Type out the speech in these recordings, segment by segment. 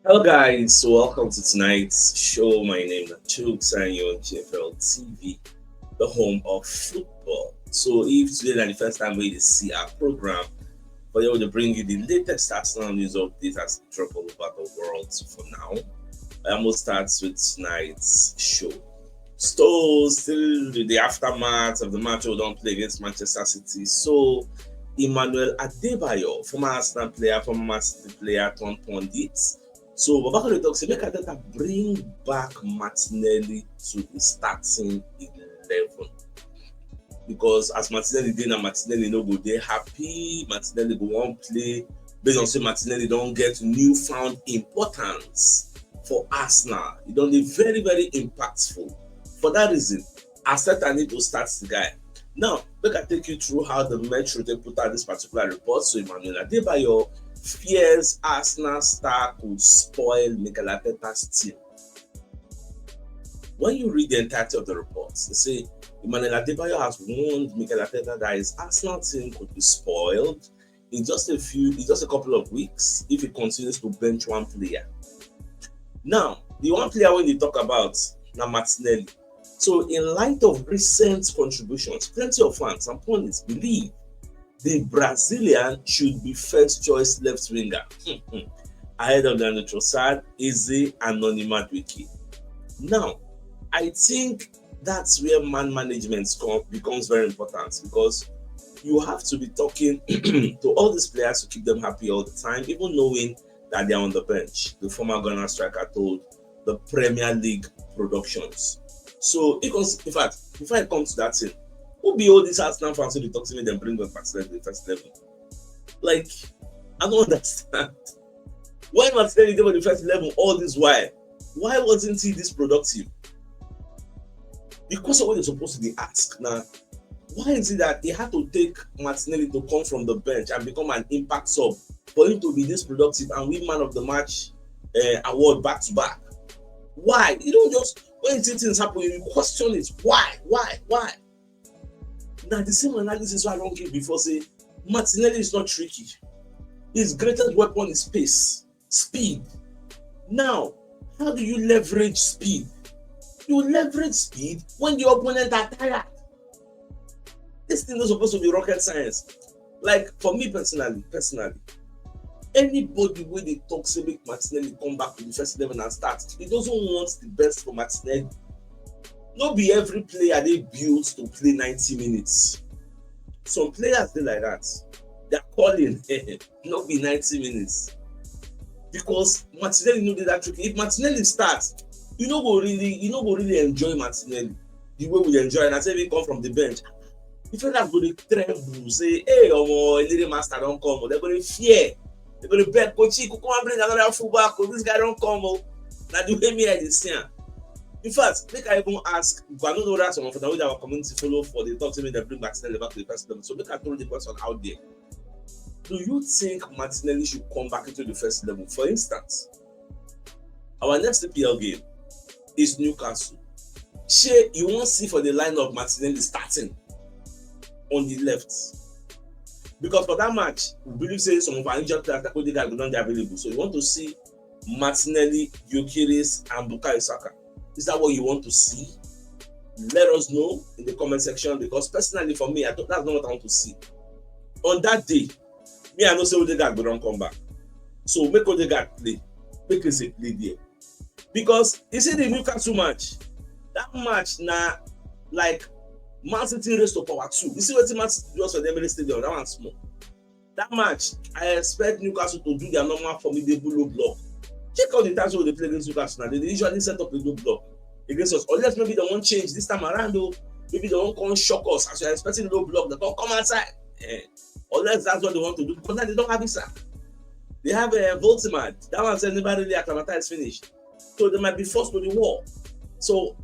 Hello guys, so welcome to tonight's show. My name is CHUKS and you're on GFL TV, the home of football. So if today is the first time we see our program, but able to bring you the latest Arsenal news updates as they drop all over the world. So for now, I almost start with tonight's show. Still the aftermath of the match we don't play against Manchester City. So Emmanuel Adebayor, former Arsenal player, former Man City player, turned pundit. So Babakar talks make Arteta bring back Martinelli to the starting 11 because as Martinelli did now, Martinelli no go dey happy. Martinelli go wan play based on say Martinelli don't get newfound importance for Arsenal. He don't be very very impactful. For that reason, Arteta need to start the guy. Now, make I take you through how the Metro they put out this particular report. So Emmanuel Adebayor fears Arsenal star could spoil Mikel Arteta's team. When you read the entirety of the reports, they say Emmanuel Adebayor has warned Mikel Arteta that his Arsenal team could be spoiled in just a couple of weeks if he continues to bench one player. Now, the one player when they talk about now Martinelli. So, in light of recent contributions, plenty of fans and pundits believe the Brazilian should be first choice left winger ahead of the Trossard, Eze, and Madueke. Now, I think that's where man management becomes very important because you have to be talking to all these players to keep them happy all the time, even knowing that they're on the bench. The former Ghana striker told the Premier League Productions. So, in fact, before I come to that thing, who be all these Arsenal fans who they talk to me, then bring them back to the first level? Like, I don't understand. Why Martinelli did on the first level all this while? Why wasn't he this productive? Because of what you're supposed to be asked now. Why is it that he had to take Martinelli to come from the bench and become an impact sub for him to be this productive and win man of the match award back to back? Why? You don't just when you see things happen, you question it. Why? Now the same analysis I don't give before say Martinelli is not tricky. His greatest weapon is pace, speed. Now, how do you leverage speed? You leverage speed when the opponent are tired. This thing is supposed to be rocket science. Like for me personally, anybody wey dey talk say make Martinelli come back to the first 11 and start, he doesn't want the best for Martinelli. No be every player dey built to play 90 minutes. Some players dey like that. Their calling no be 90 minutes. Because Martinelli no dey that tricky. If Martinelli starts, you no go really enjoy Martinelli the way we enjoy. And I say he come from the bench. If you go dey tremble, say, hey, omo, Elite Master don come, they're going to fear. They're going to beg, Coach, come and bring another fullback. This guy don't come. Now the way me I dey see am. In fact, make I even ask, I don't know that some of the way our community follow for the talk to me, they bring Martinelli back to the first level. So make I throw the question out there. Do you think Martinelli should come back into the first level? For instance, our next EPL game is Newcastle. Shey, you won't see for the line of Martinelli starting on the left. Because for that match, we believe say some of our injured players that Odegaard will not be available. So you want to see Martinelli, Gyökeres, and Bukayo Saka. Is that what you want to see? Let us know in the comment section because personally for me, that's not what I want to see. On that day, me I know say Odegaard will not come back. So make Odegaard play. Make Eze play there. Because you see the Newcastle match, that match now like Man City raised to power 2. You see what Man City does for the Emirates Stadium, that one's small. That match, I expect Newcastle to do their normal formidable low block. Check out the times when they play against Newcastle now. They usually set up a low block against us. Unless maybe they won't change this time around though. Maybe they won't come shock us as you're expecting low block. They don't come outside. Unless that's what they want to do. Because now they don't have it, sir. They have a Voltimad. That one said never really acclimatized finished. So they might be forced to the wall. So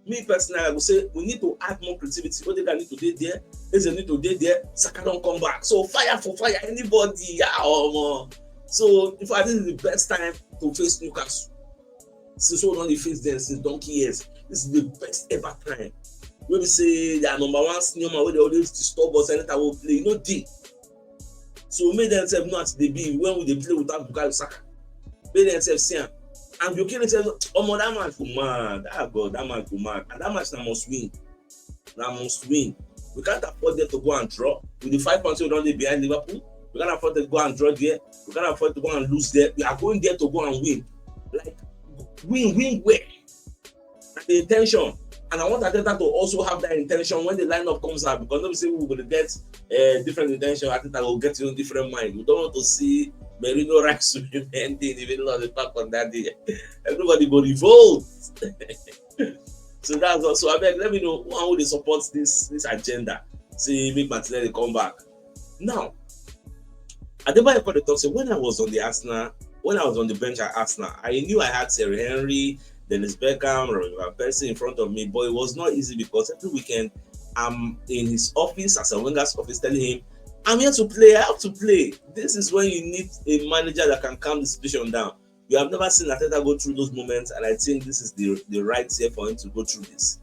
me personally, I would say we need to add more creativity. Odegaard need to be there. Eze need to be there. Saka don't come back. So fire for fire, anybody. Yeah, so in fact, this is the best time to face Newcastle. Since we only face them since donkey years, this is the best ever time. When we say they are number one senior man, where they always disturb us anytime we play, deep. So we made themselves know as they be when we play without Bukayo Saka. Make themselves see am. And you kill themselves, omo that man go mad. God, that man go mad. And that match na must win. Na must win. We can't afford them to go and draw. With the 5 points we don't dey behind Liverpool, we can't afford to go and draw there. We can't afford to go and lose there. We are going there to go and win. Like, win where? And the intention. And I want Ateta to also have that intention when the lineup comes out, because don't say we will get different intention. Ateta will get in different mind. We don't want to see Merino Rice in the middle of the park on that day. Everybody go revolt. So that's also, I beg, let me know who they support this agenda. See, make Martinelli come back. Now, Adebayor called the talk. So when I was on the bench at Arsenal, I knew I had Thierry Henry, Dennis Beckham, Robin Van Persie in front of me, but it was not easy because every weekend I'm in his office, as a Wenger's office, telling him, I'm here to play, I have to play. This is when you need a manager that can calm the situation down. You have never seen Ateta go through those moments, and I think this is the right year for him to go through this.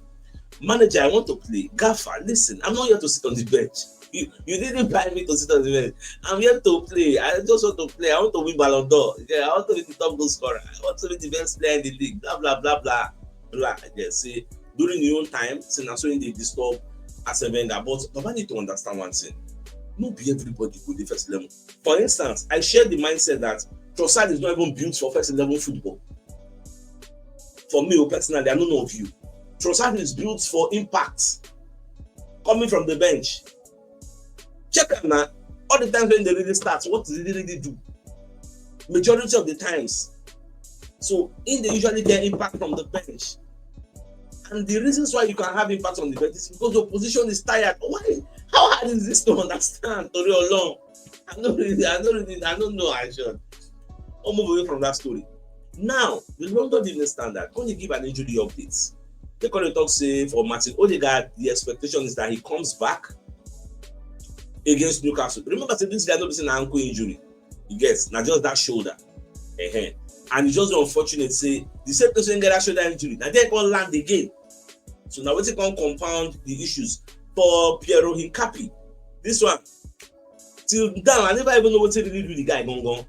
Manager, I want to play. Gaffer, listen, I'm not here to sit on the bench. You didn't buy me to sit on the bench. I'm here to play. I just want to play. I want to win Ballon d'Or. Yeah, I want to be the top goal scorer. I want to be the best player in the league. Blah blah blah blah blah. Yeah, see, during your own time, since that's when they disturb as a vendor. But Baba need to understand one thing. Not be everybody go the first level. For instance, I share the mindset that Trossard is not even built for first level football. For me personally, I don't know of you. Trossard is built for impact. Coming from the bench. Check them now. All the times when they really start, what do they really do? Majority of the times. So they usually get impact from the bench. And the reasons why you can have impact on the bench is because your position is tired. Why? How hard is this to understand? To real long. I don't know. I should. I'll move away from that story. Now, the London Evening Standard, when you give an injury update, they call it talk say for Martin Odegaard, the expectation is that he comes back against Newcastle. Remember, this guy not an ankle injury. He gets not just that shoulder. And it's just unfortunate, say the same person get that shoulder injury. Now they can land again. So now we can compound the issues for Piero Hincapi. This one, till now, I never even know what to really do the guy gone.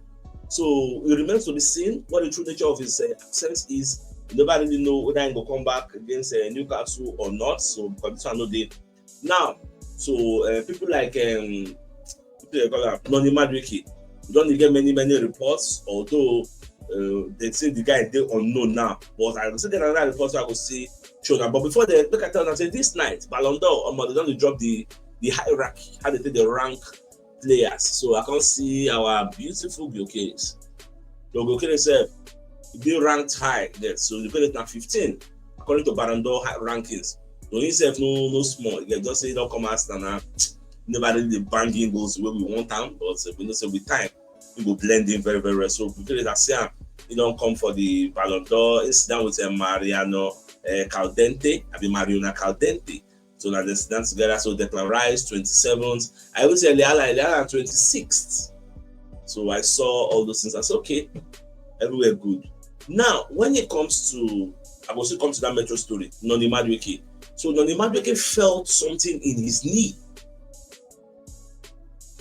So it remains to be seen what the true nature of his absence is. You never really know whether he will come back against Newcastle or not. So because this one no day. Now, so people like Noni Madueke, we don't get many reports, although they say the guy is unknown now. But I will say get another report so I will see show them. But before they look at tell them, say this night, Ballon d'Or, they don't drop the hierarchy, how they take the rank players. So I can see our beautiful Gyökeres. So Gyökeres said they ranked high there. So they put it at 15 according to Ballon d'Or rankings. So himself no small. They just say don't come as now. Never really banging goals where we want them, but we know so with time we will blend in very, very well. So Gyökeres that say he don't come for the Ballon d'Or. It's down with Mariano Caldente. I mean Mariona Caldente. So now they stand together. So Declan Rice 27th. I would say Leala 26th. So I saw all those things. I said, okay, everywhere good. Now, when it comes to, I will still come to that Metro story, Noni Madueke. So Noni Madueke felt something in his knee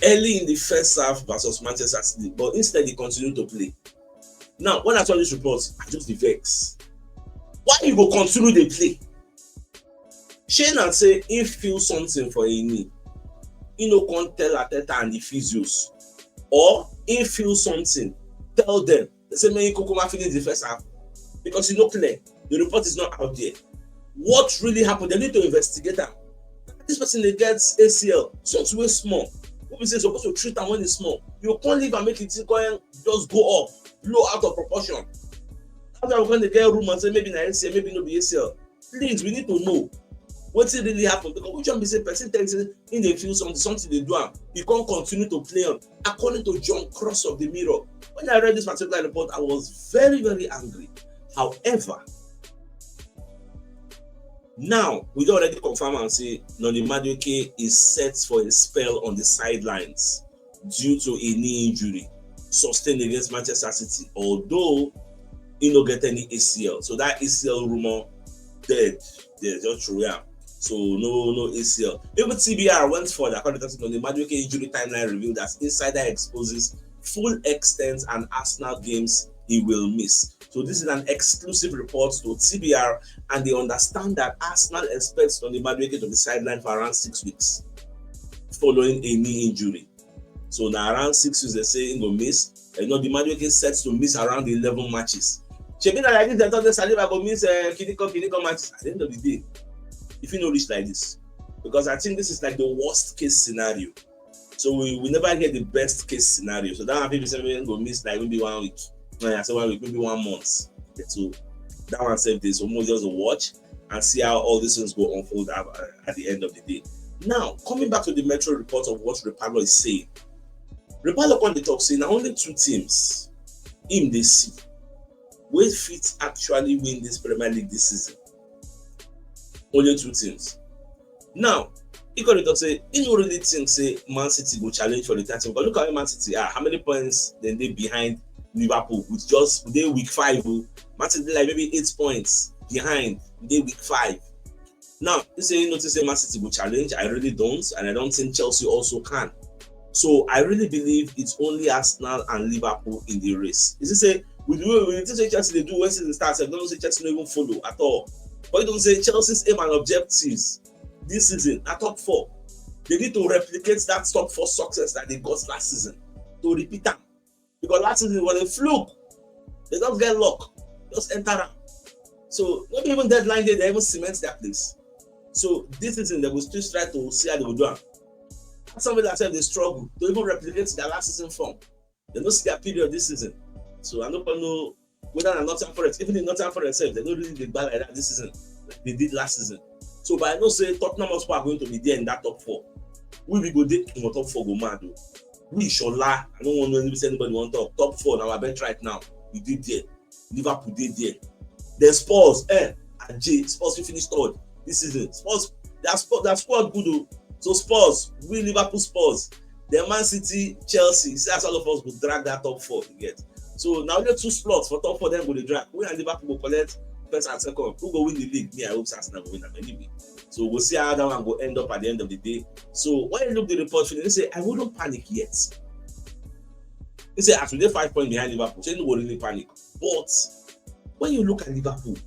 early in the first half versus Manchester City, but instead he continued to play. Now, when I saw this report, I just vex. Why you go continue to play? Shane had say he feel something for a knee. He no can't tell Ateta and the physios. Or he feel something, tell them. They say maybe Kokoma finish the first half. Because it's not clear. The report is not out there. What really happened? They need to investigate that. This person they gets ACL, something way small. What we say supposed to treat them when it's small. You can't leave and make it go just go up, blow out of proportion. After we're going to get a room and say maybe not ACL, maybe not be ACL. Please, we need to know what really happened, because which one be say person tells in they feel something they do, you can't continue to play on. According to John Cross of the Mirror, when I read this particular report, I was very, very angry. However, now we already confirm and say Noni Madueke is set for a spell on the sidelines due to a knee injury sustained against Manchester City, although he don't get any ACL. So that ACL rumor dead. There's just true, yeah. So no ACL. Even TBR went for the according to the Madueke injury timeline revealed that insider exposes full extent and Arsenal games he will miss. So this is an exclusive report to TBR, and they understand that Arsenal expects Tony Madueke to be sidelined for around 6 weeks following a knee injury. So now around 6 weeks they say he will miss. The Madueke is set to miss around 11 matches. Shebi na like this, they thought the Saliba go miss Kiniko matches at the end of the day. If you know reach like this, because I think this is like the worst case scenario. So we never get the best case scenario. So that one people say we go miss like maybe 1 week. No, I say 1 week, maybe 1 month. So that one said this almost just watch and see how all these things go unfold at the end of the day. Now coming back to the Metro report of what Repalo is saying. Repalo on the talk saying now only 2 teams in this see will fit actually win this Premier League this season. Only 2 teams. Now, he could talk say he don't really think say Man City will challenge for the title. But look at Man City are. How many points then they behind Liverpool with just they week 5? Man City like maybe 8 points behind they week 5. Now, you say you notice say Man City will challenge. I really don't, and I don't think Chelsea also can. So I really believe it's only Arsenal and Liverpool in the race. Is it say with the way say Chelsea they do when season starts, I don't say Chelsea don't even follow at all. But you don't say Chelsea's aim and objectives this season are top 4. They need to replicate that top 4 success that they got last season. To repeat them. Because last season was a fluke. They don't get luck. Just enter them. So not even deadline day, they even cement their place. So this season they will still try to see how they will do it. Somebody that said they struggle to even replicate their last season form. They don't see their period this season. So I don't know whether or not Forest, even in Nottingham Forest, they don't really did bad like that this season, like they did last season. So but I know say Tottenham Hotspur are going to be there in that top 4. We go there in the top 4 go mad though. We Shola, I don't want to say anybody want to talk. Top 4 now, I bet right now. We did there. Liverpool did there. Then Spurs, Spurs we finished 3rd this season. Spurs, that squad good though. So Spurs, we Liverpool Spurs. Then Man City, Chelsea. See as all of us will drag that top 4 you get. So now we have 2 slots for top 4 them go the drag. We and Liverpool will collect first and second. Who go win the league? Me, I hope Arsenal will win them anyway. So we'll see how that one will end up at the end of the day. So when you look at the report, they say I wouldn't panic yet. They say after they're 5 points behind Liverpool, so you don't really panic. But when you look at Liverpool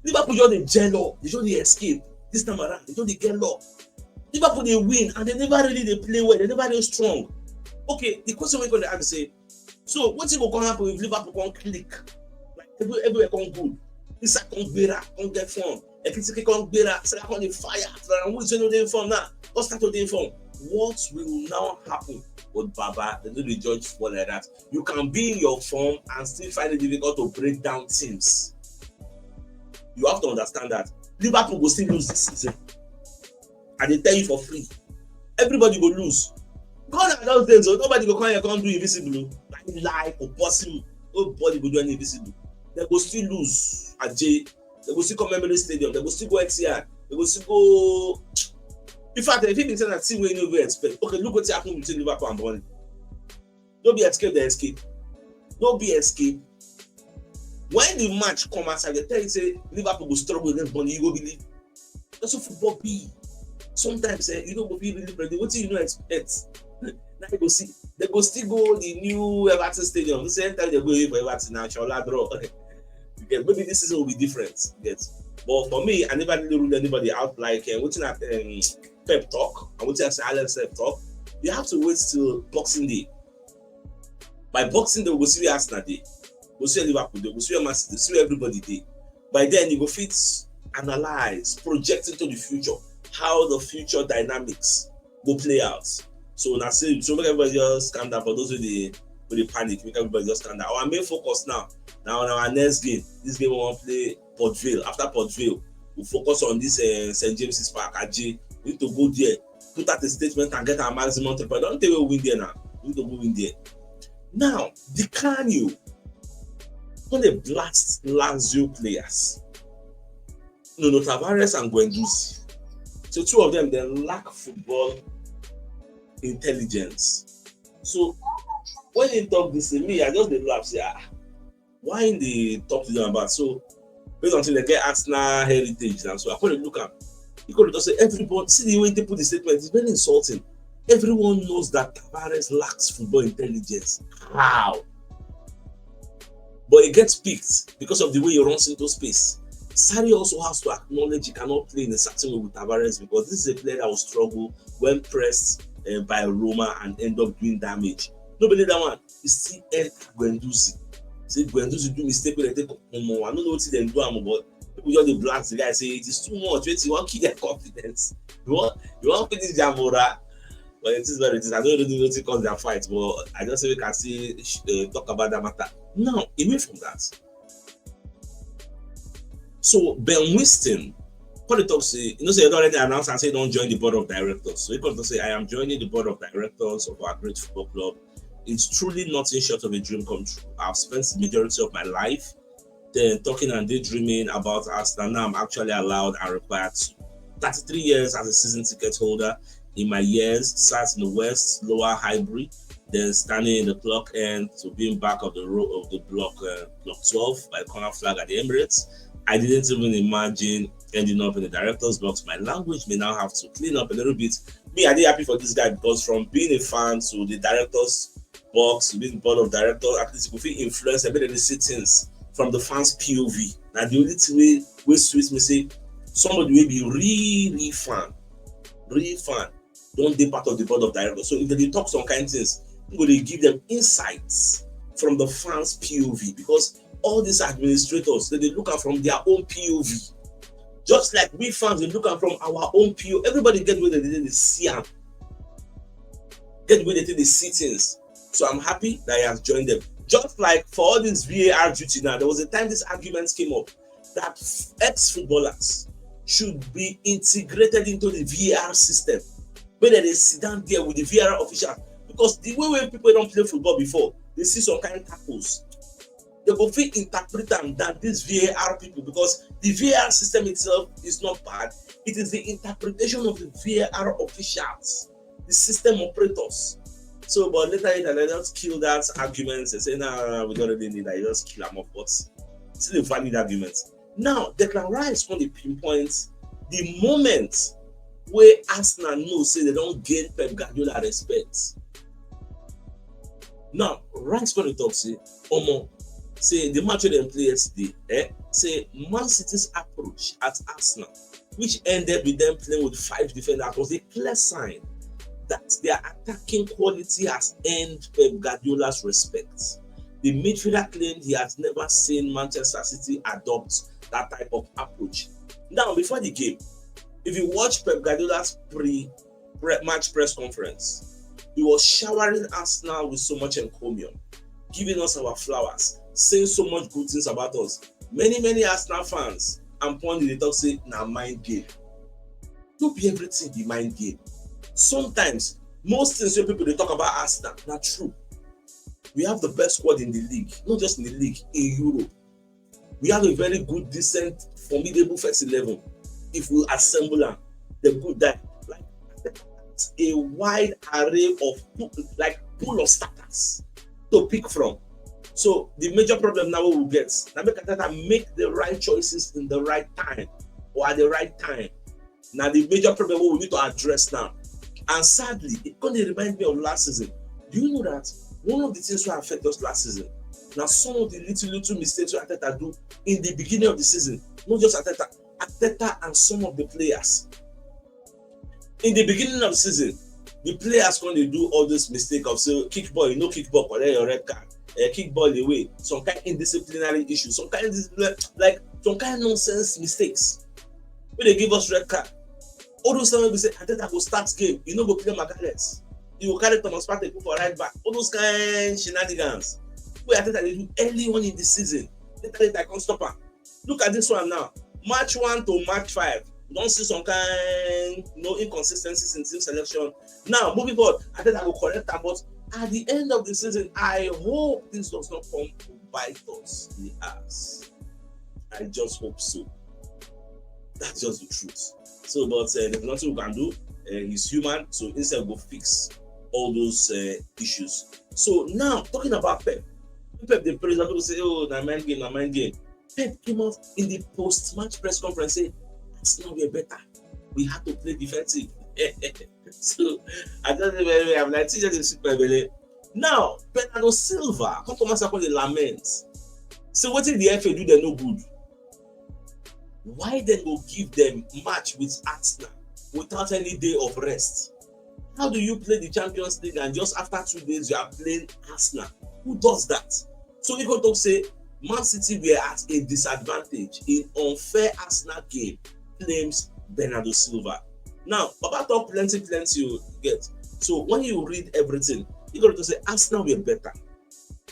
just they jello, they just they escape. This time around, they just they get low. Liverpool they win and they never really they play well, they never really strong. Okay, the question we're going to ask say, so what's going to happen if Liverpool can't click? Like everywhere can't good. This can't better, can't get form. If it's can't better, so I can't fire. And who's going to inform now? What's start to inform? What will now happen with Baba? They do the judge for like that. You can be in your form and still find it difficult to break down teams. You have to understand that Liverpool will still lose this season. And they tell you for free. Everybody will lose. God and those things, so nobody will come here and do invisible. Like or possible. Nobody will do any invisible. They will still lose at J. They will still come Memory Stadium. They will still go XCR. They will still go. In fact, if you think that team will never expect, okay, look what's happening between Liverpool and Burnley. Don't be escape the escape. Don't be escape. When the match comes outside, they tell you say Liverpool will struggle against Burnley, you go believe. That's what football be. Sometimes you don't go feel really ready. What do you know expect? Now you go see. They go still go the new Everton Stadium. The same time they go for Everton now, Shola draw. Maybe this season will be different. Yes. But for me, I never really rule anybody out like waiting at pep talk. I'm waiting at silent pep talk. You have to wait till Boxing Day. By Boxing Day, we'll see Arsenal Day. We'll see Liverpool Day. We'll see Man City. We'll see everybody Day. By then, you go fit analyze, project into the future, how the future dynamics will play out. So now, so make everybody just calm down. For those with the panic, make everybody just calm down. Our main focus now on our next game. This game we want to play Port Vale. After Port Vale, we'll focus on this St. James's Park. We need to go there, put out a statement and get our maximum 3 points. Don't think we'll win there now. We need to go in there. Now, the Canio, when they blast Lazio players, Tavares and Guendouzi. So 2 of them, they lack football intelligence. So when they talk this to me, I just they laugh, say, why they talk to them about? So based until they get Arsenal heritage, and so I couldn't look at. You could just say everybody. See the way they put the statement, it's very insulting. Everyone knows that Tavares lacks football intelligence. How? but it gets picked because of the way he runs into space. Sarri also has to acknowledge he cannot play in a certain way with Tavares, because this is a player that will struggle when pressed by Roma and end up doing damage. Nobody that one. You see Guendouzi. See Guendouzi do mistake when they take Momo. I don't know what they do, but people just the blast the guy say it is too much. Wait, you want to keep their confidence. You want to finish Jamora. But it is what it is. I don't really know what cause their fight, but I just say we can see talk about that matter. Now, away from that. So Ben Winston, what they talk say, say you already announced and say don't join the board of directors. So he comes to say, I am joining the board of directors of our great football club. It's truly nothing short of a dream come true. I've spent the majority of my life then talking and daydreaming about Arsenal. Now I'm actually allowed and required to. 33 years as a season ticket holder. In my years, sat in the West, lower Highbury, then standing in the clock end to being back of the row of the block 12 by corner flag at the Emirates. I didn't even imagine ending up in the director's box. My language may now have to clean up a little bit. Me, I did happy for this guy, because from being a fan to the director's box, to being the board of directors, at least you could feel influence a bit of the sittings from the fans' POV. Now the only way we switch me say somebody will be really fan, don't be part of the board of directors. So if they talk some kind of things, I'm going to give them insights from the fans' POV, because all these administrators, they look at from their own POV. Just like we fans, they look at from our own POV. Everybody get where they see them. Get where they see things. So I'm happy that he has joined them. Just like for all this VAR duty now, there was a time this argument came up that ex-footballers should be integrated into the VAR system, where they sit down there with the VAR official. Because the way when people don't play football before, they see some kind of tackles. They go fit interpret them than these VAR people, because the VAR system itself is not bad. It is the interpretation of the VAR officials, the system operators. So, but later they just kill that argument. They say, no, we don't really need that. You just kill them off. But still a valid argument. Now, Declan Rice want to pinpoint the moment where Arsenal know say they don't gain Pep Guardiola respect. Now, Rice going to talk say, Omo, say the match they play yesterday, say Man City's approach at Arsenal, which ended with them playing with 5 defenders, was a clear sign that their attacking quality has earned Pep Guardiola's respect. The midfielder claimed he has never seen Manchester City adopt that type of approach. Now, before the game, if you watch Pep Guardiola's pre-match press conference, he was showering Arsenal with so much encomium, giving us our flowers, saying so much good things about us. Many Arsenal fans and point they talk say, na mind game. Don't be everything the mind game. Sometimes, most things when people they talk about Arsenal, not true. We have the best squad in the league, not just in the league, in Europe. We have a very good, decent, formidable first 11. If we assemble them, the good that like a wide array of pool of starters to pick from. So the major problem now we will get now make the right choices in the right time or at the right time. Now the major problem we need to address now. And sadly, it kind of reminds me of last season. Do you know that one of the things that affect us last season? Now some of the little mistakes that Arteta do in the beginning of the season, not just Arteta and some of the players. In the beginning of the season, the players going to do all this mistake of say kick ball, kick ball, collect your red card, kick ball away, some kind of indisciplinary issues, some kind of nonsense mistakes. When they give us red card, all those times we say Arteta go start game, go play Magalhaes, you go carry Thomas Partey for right back, all those kind of shenanigans. Where Arteta they do early on in the season, later they can't stop her. Look at this one now. Match 1 to match 5. We don't see some kind inconsistencies in team selection. Now, moving forward, I think I will correct that. But at the end of the season, I hope this does not come to bite us in the ass. I just hope so. That's just the truth. So, but there's nothing we can do. He's human, so instead go fix all those issues. So now, talking about Pep, the president people say, "Oh, na mind game." Pep came out in the post-match press conference and said, "Now we're better. We had to play defensive." So I don't know, I'm like, now Bernardo Silva, come to the lament. So what if the FA do them no good? Why then go give them match with Arsenal without any day of rest? How do you play the Champions League and just after 2 days you are playing Arsenal? Who does that? So you can talk say Man City were at a disadvantage in unfair Arsenal game, claims Bernardo Silva. Now, Baba talk plenty you get. So when you read everything, you got to say Arsenal were better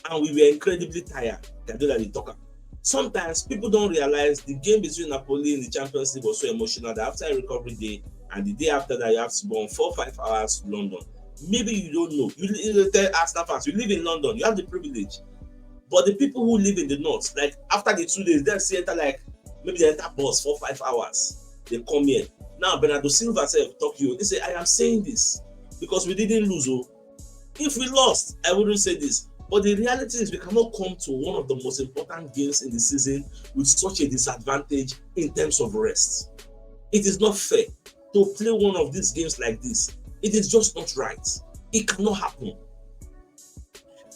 and we were incredibly tired. They talk. Sometimes people don't realize the game between Napoli and the Champions League was so emotional that after a recovery day and the day after that you have to go on 4-5 hours to London. Maybe you don't know. You tell Arsenal fans, you live in London, you have the privilege. But the people who live in the north, like after the 2 days, they'll see enter like maybe they enter bus 4-5 hours. They come here. Now Bernardo Silva said, talk to you. They say, I am saying this because we didn't lose. Oh. If we lost, I wouldn't say this. But the reality is we cannot come to one of the most important games in the season with such a disadvantage in terms of rest. It is not fair to play one of these games like this. It is just not right. It cannot happen.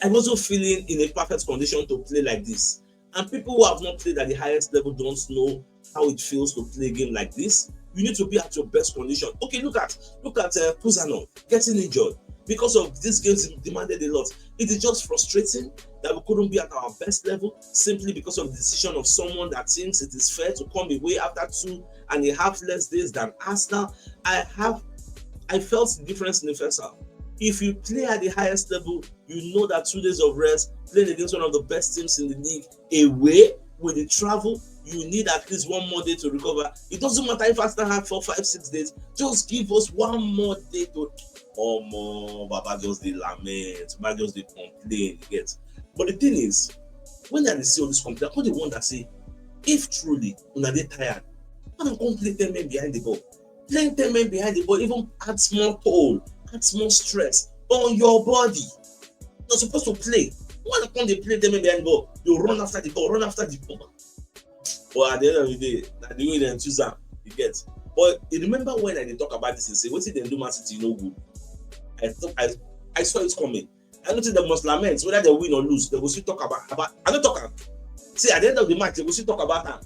I wasn't feeling in a perfect condition to play like this. And people who have not played at the highest level don't know how it feels to play a game like this. You need to be at your best condition. Okay, look at Puzanov getting injured because of these games demanded a lot. It is just frustrating that we couldn't be at our best level simply because of the decision of someone that thinks it is fair to come away after 2.5 less days than Arsenal. I felt the difference in the first half. If you play at the highest level, you know that 2 days of rest, playing against one of the best teams in the league, away with the travel, you need at least 1 more day to recover. It doesn't matter if Arsenal have 4, 5, 6 days. Just give us 1 more day to. Baba just they lament, Baba just they complain. Get. But the thing is, when they see all this complaint, I the one that say, if truly when they tired, why don't come play 10 men behind the ball? Playing 10 men behind the ball even adds more toll, adds more stress on your body. You're supposed to play. Why don't they play 10 men behind the ball? You run after the ball, run after the ball. But at the end of the day, that's the way they choose them, you get. But you remember when I talk about this and say, what did they do Man City no good? I saw it coming. I don't think they must lament whether they win or lose. They will still talk about I don't talk. See, at the end of the match, they will still talk about that.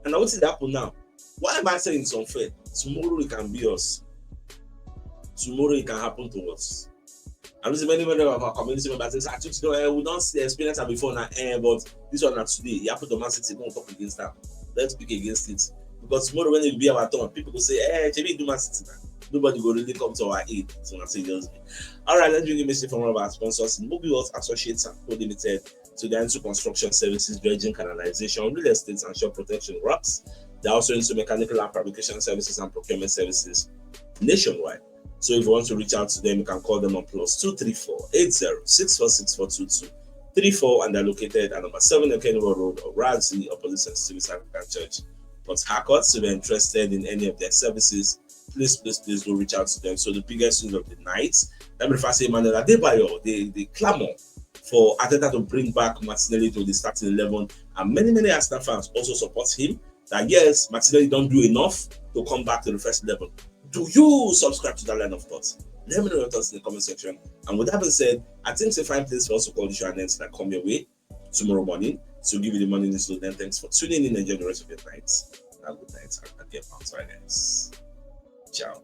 And I want to see that happen now. Why am I saying it's unfair? Tomorrow it can be us. Tomorrow it can happen to us. I know many of our community members say, actually, we don't experience that before now, but this one now today, you happen to Man City, don't talk against that. Let's speak against it. Because tomorrow when it will be our turn, people will say, Chebi, do Man City now. Nobody will really come to our aid. So I say just me. All right, let's bring a message from one of our sponsors, Mobile Associates and Co Limited, to the into construction services, dredging, canalization, real estate, and shore protection works. They're also into mechanical and fabrication services and procurement services nationwide. So if you want to reach out to them, you can call them on +234 80 646422 34, and they're located at number 7 Canio Road, or Razi, opposite St. Stephen's Anglican Church, Port Harcourt. So if you're interested in any of their services, please do reach out to them. So the biggest news of the night, let me first say Adebayor, they clamor for Arteta to bring back Martinelli to the starting 11, and many Arsenal fans also support him that yes, Martinelli don't do enough to come back to the first 11. Do you subscribe to that line of thoughts? Let me know your thoughts in the comment section. And with that being said, I think it's a fine place for us to call the show and ends that come your way tomorrow morning. So give you the morning news. Then thanks for tuning in and enjoy the rest of your night. Have a good night and get out. Ciao.